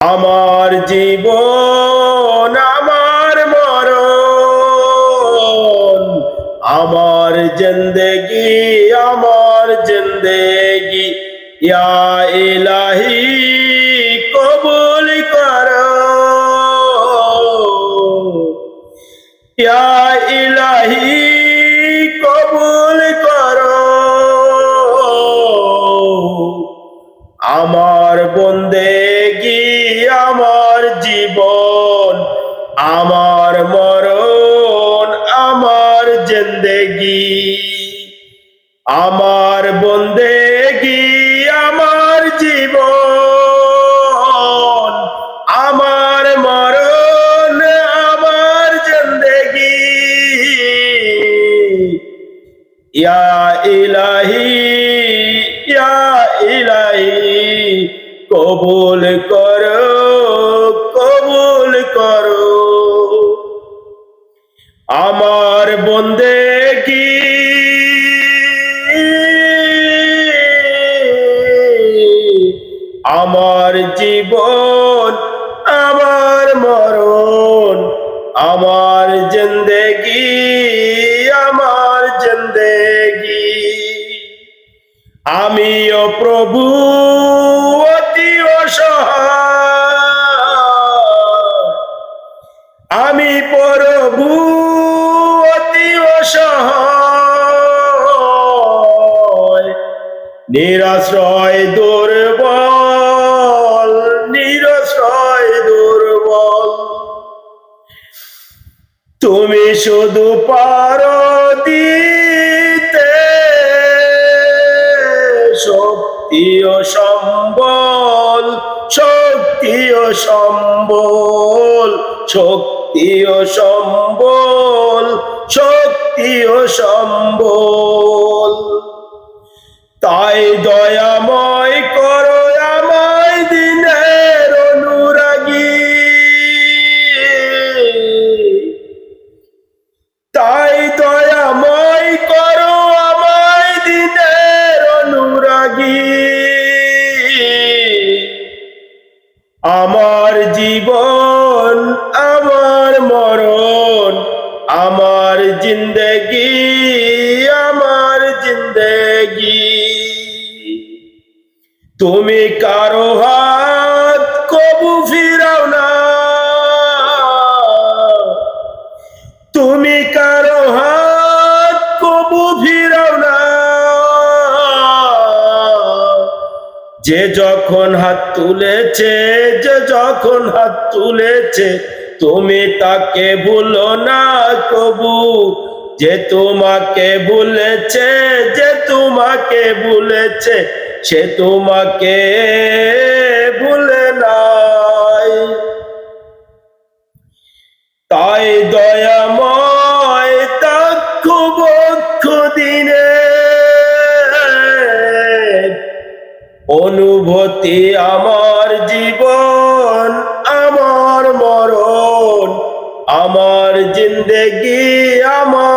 আমার জীবন আমার মরণ, আমার জিন্দেগি আমার জিন্দেগি, ইয়া ইলাহি কবুল করো, ইয়া ইলাহি কবুল করো। আমার বন্দেগি আমার জীবন আমার মরণ আমার জিন্দেগি, আমার বন্দেগি আমার জীবন আমার মরণ আমার জিন্দেগি, ইয়া ইলাহি ইয়া ইলাহি কবুল করো, কবুল করো। আমার বন্দেগি আমার জীবন আমার মরণ আমার জিন্দেগি আমার জিন্দেগি। আমিও প্রভু অতি অসহায়, আমি প্রভু অতি অসহায়, নিরাশ্রয় দুর্বল, নিরাশ্রয় দুর্বল। তুমি শুধু পারো দিতে শক্তি ও সম্বল, শক্তি ও সম্বল, শক্তি ও সম্বল, শক্তি ও সম্বল। তাই দয়াময় করো আমায় দিনের অনুরাগী, তাই দয়াময় করো আমায় দিনের অনুরাগী। আমার জীবন আমার মরণ আমার জিন্দেগি আমার জিন্দেগি। তুমি কারো হাত কবু ফিরাও না, তুমি কারো হাত কবু ফিরাও না। যে যখন হাত তুলেছে, যে যখন হাত তুলেছে, তুমি তাকে ভুলো না কবু। যে তোমাকে ভুলেছে, যে তোমাকে ভুলেছে, সে তোমাকে ভুলে নাই। তাই দয়াময় তাক্ষ বক্ষ দিনে অনুভূতি আমার জীবন আমার মরণ আমার জিন্দেগি আমার